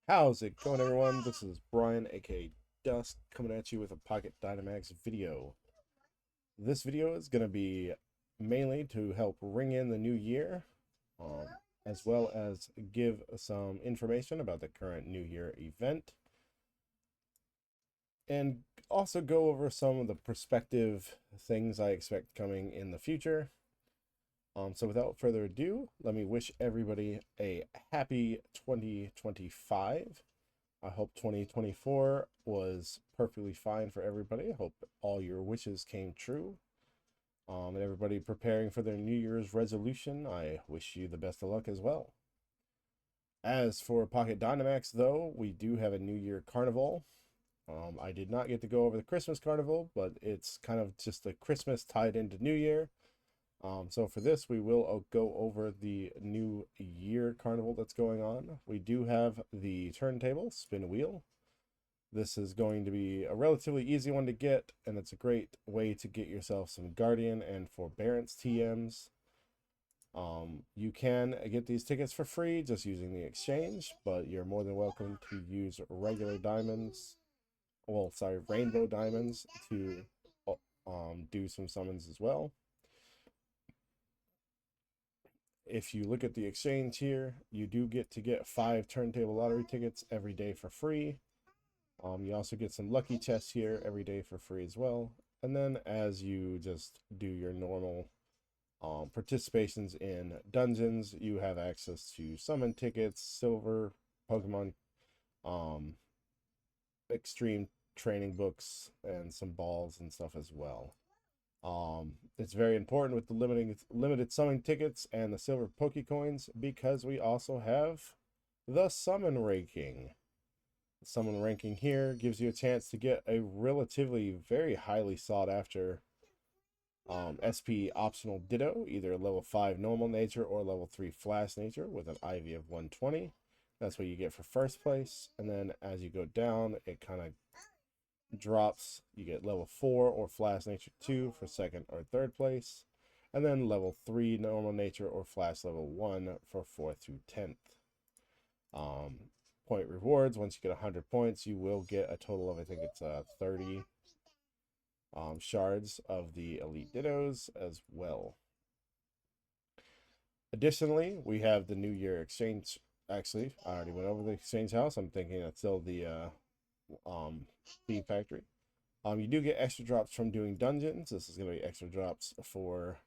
How's it going, everyone? This is Brian, aka Dust, coming at you with a Pocket Dynamax video. This video is going to be mainly to help ring in the new year, um, as well as give some information about the current New Year event, and also go over some of the prospective things I expect coming in the future. So without further ado, let me wish everybody a happy 2025. I hope 2024 was perfectly fine for everybody. I hope all your wishes came true. And everybody preparing for their New Year's resolution, I wish you the best of luck as well. As for Pocket Dynamax, though, we do have a New Year Carnival. I did not get to go over the Christmas Carnival, but it's kind of just a Christmas tied into New Year. So for this, we will go over the New Year Carnival that's going on. We do have the turntable, spin wheel. This is going to be a relatively easy one to get, and it's a great way to get yourself some Guardian and Forbearance TMs. You can get these tickets for free just using the exchange, but you're more than welcome to use regular diamonds, well, sorry, rainbow diamonds to do some summons as well. If you look at the exchange here, you do get to get 5 turntable lottery tickets every day for free. You also get some lucky chests here every day for free as well. And then as you just do your normal participations in dungeons, you have access to summon tickets, silver, Pokemon, extreme training books, and some balls and stuff as well. It's very important with the limited summon tickets and the silver Pokecoins because we also have the summon ranking. The summon ranking here gives you a chance to get a relatively very highly sought after SP optional Ditto, either level 5 normal nature or level 3 flash nature with an IV of 120. That's what you get for first place. And then as you go down, it kind of drops. You get level 4 or flash nature 2 for second or third place, and then level 3 normal nature or flash level 1 for 4th through 10th. Point rewards, once you get 100 points, you will get a total of, I think it's 30 shards of the elite dittos as well. Additionally, we have the New Year exchange. Actually, I already went over the exchange house. I'm thinking that's still the Bee Factory. You do get extra drops from doing dungeons. This is going to be extra drops for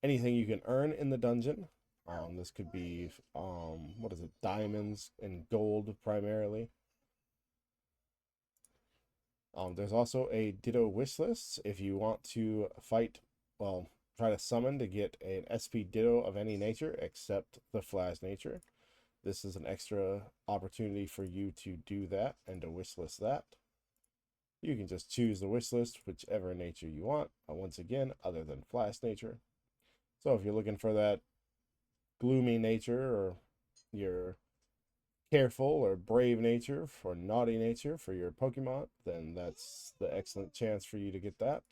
anything you can earn in the dungeon. This could be, what is it, diamonds and gold primarily. There's also a Ditto wish list. If you want to fight, well, try to summon to get an SP Ditto of any nature except the Flash nature. This is an extra opportunity for you to do that and to wish list that. You can just choose the wish list, whichever nature you want, once again, other than flash nature. So if you're looking for that gloomy nature, or your careful or brave nature or naughty nature for your Pokemon, then that's the excellent chance for you to get that.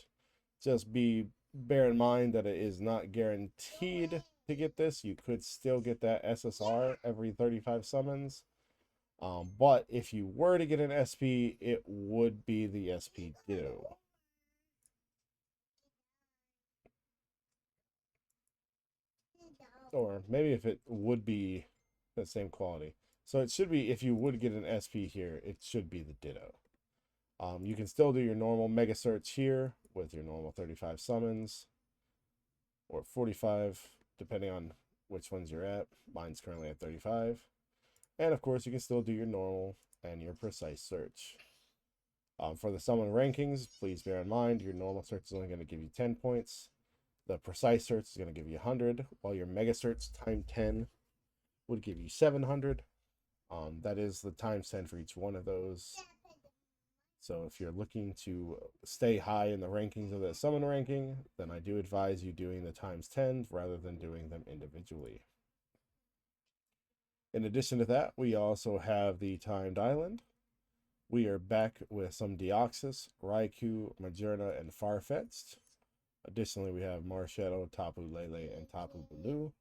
Just bear in mind that it is not guaranteed to get this. You could still get that SSR every 35 summons. But if you were to get an SP, it would be the SP Ditto. Or maybe if it would be the same quality. So it should be, if you would get an SP here, it should be the Ditto. You can still do your normal Mega Search here with your normal 35 summons. Or 45, depending on which ones you're at. Mine's currently at 35. And of course, you can still do your normal and your precise search. For the summon rankings, please bear in mind your normal search is only going to give you 10 points. The precise search is going to give you 100, while your mega search times 10 would give you 700. That is the times 10 for each one of those. So if you're looking to stay high in the rankings of the summon ranking, then I do advise you doing the times 10 rather than doing them individually. In addition to that, we also have the Timed Island. We are back with some Deoxys, Raikou, Majourna, and Farfetch'd. Additionally, we have Marshadow, Tapu Lele, and Tapu Bulu.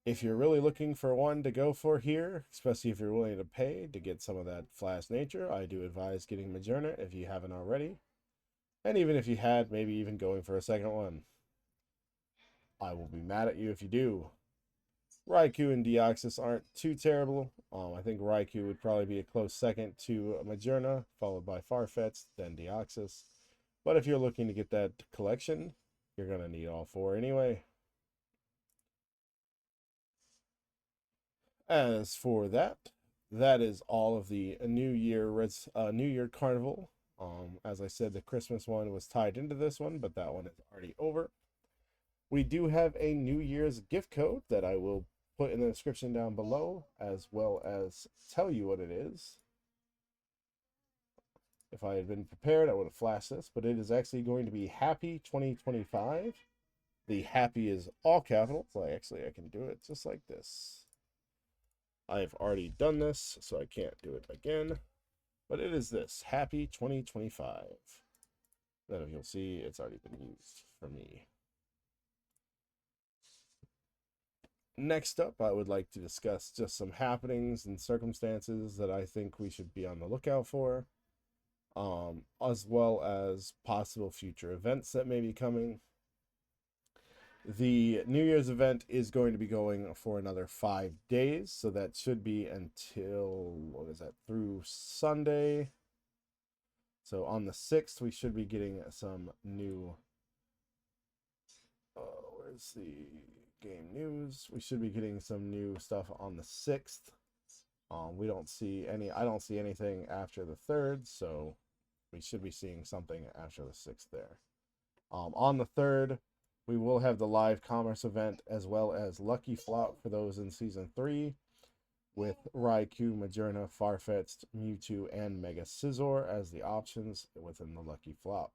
If you're really looking for one to go for here, especially if you're willing to pay to get some of that flash nature, I do advise getting Majerna if you haven't already. And even if you had, maybe even going for a second one. I will be mad at you if you do. Raikou and Deoxys aren't too terrible. I think Raikou would probably be a close second to Majerna, followed by Farfetch'd, then Deoxys. But if you're looking to get that collection, you're going to need all four anyway. As for that, that is all of the New Year Carnival. As I said, the Christmas one was tied into this one, but that one is already over. We do have a New Year's gift code that I will put in the description down below, as well as tell you what it is. If I had been prepared, I would have flashed this, but it is actually going to be Happy 2025. The happy is all capitals. I can do it just like this. I've already done this, so I can't do it again. But it is this, Happy 2025. Then you'll see it's already been used for me. Next up, I would like to discuss just some happenings and circumstances that I think we should be on the lookout for, as well as possible future events that may be coming. The New Year's event is going to be going for another 5 days, so that should be until, what is that, through Sunday. So on the 6th, we should be getting some new, where's the game news? We should be getting some new stuff on the 6th. We don't see any, I don't see anything after the 3rd, so we should be seeing something after the 6th there. On the 3rd, we will have the live commerce event as well as Lucky Flop for those in Season 3 with Raikou, Majerna, Farfetch'd, Mewtwo, and Mega Scizor as the options within the Lucky Flop.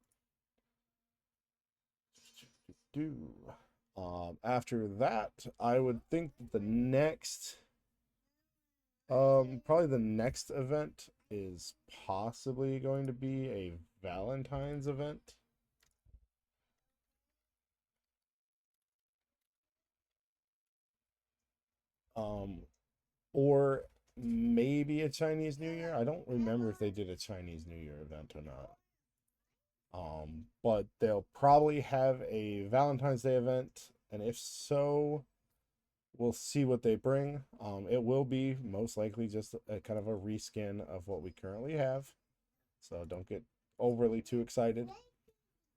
After that, I would think that the next, probably the next event is possibly going to be a Valentine's event. Or maybe a Chinese New Year. I don't remember if they did a Chinese New Year event or not. But they'll probably have a Valentine's Day event, and if so, we'll see what they bring. It will be most likely just a kind of a reskin of what we currently have, so don't get overly too excited.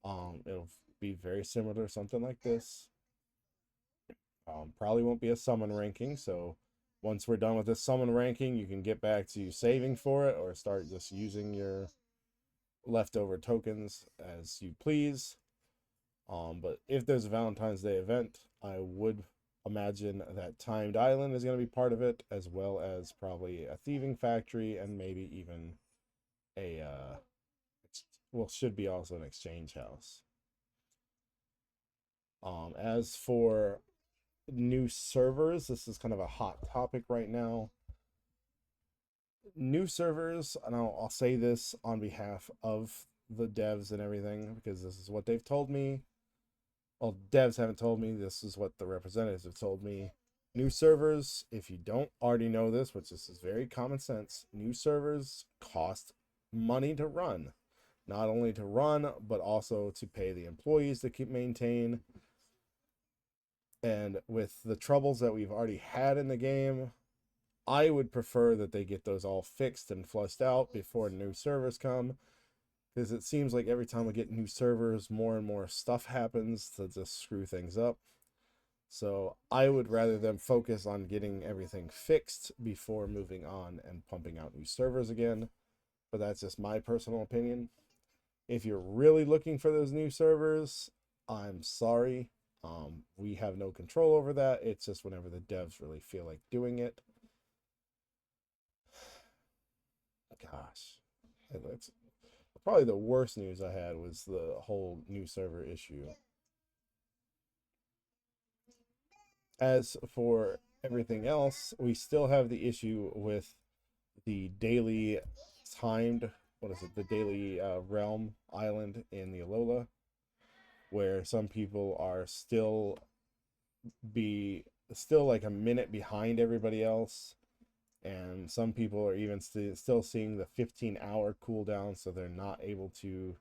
It'll be very similar to something like this. Probably won't be a summon ranking, so once we're done with this summon ranking, you can get back to saving for it or start just using your leftover tokens as you please. But if there's a Valentine's Day event, I would imagine that Timed Island is going to be part of it, as well as probably a Thieving Factory and maybe even a, should be also an Exchange House. As for new servers, this is kind of a hot topic right now. New servers, and I'll say this on behalf of the devs and everything, because this is what they've told me. Well, devs haven't told me, this is what the representatives have told me. New servers, if you don't already know this, which this is very common sense, new servers cost money to run. Not only to run, but also to pay the employees to keep maintain. And with the troubles that we've already had in the game, I would prefer that they get those all fixed and flushed out before new servers come, because it seems like every time we get new servers, more and more stuff happens to just screw things up. So I would rather them focus on getting everything fixed before moving on and pumping out new servers again. But that's just my personal opinion. If you're really looking for those new servers, I'm sorry. We have no control over that. It's just whenever the devs really feel like doing it. Gosh, that's probably the worst news I had was the whole new server issue. As for everything else, we still have the issue with the daily timed, what is it, the daily realm island in the Alola, where some people are still still like a minute behind everybody else. And some people are even still seeing the 15-hour cooldown, so they're not able to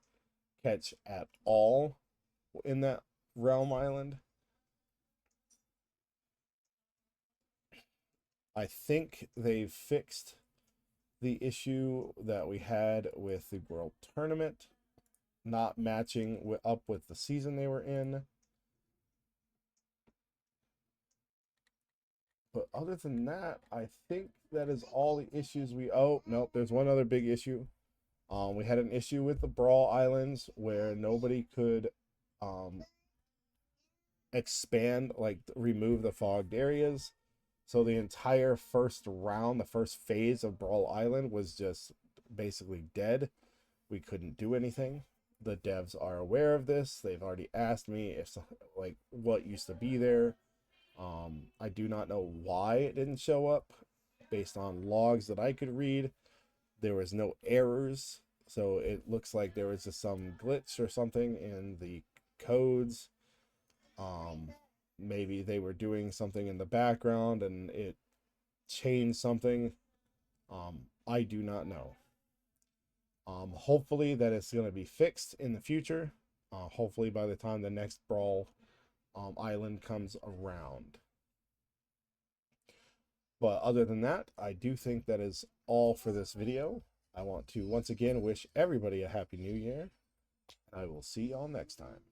catch at all in that realm island. I think they've fixed the issue that we had with the World Tournament not matching up with the season they were in. But other than that, I think that is all the issues we... Oh, nope, there's one other big issue. We had an issue with the Brawl Islands where nobody could expand, like remove the fogged areas. So the entire first round, the first phase of Brawl Island was just basically dead. We couldn't do anything. The devs are aware of this. They've already asked me if, like, what used to be there. I do not know why it didn't show up. Based on logs that I could read, there was no errors. So it looks like there was just some glitch or something in the codes. Maybe they were doing something in the background and it changed something. I do not know. Hopefully that it's going to be fixed in the future. Hopefully by the time the next Brawl Island comes around. But other than that, I do think that is all for this video. I want to once again wish everybody a happy new year. I will see y'all next time.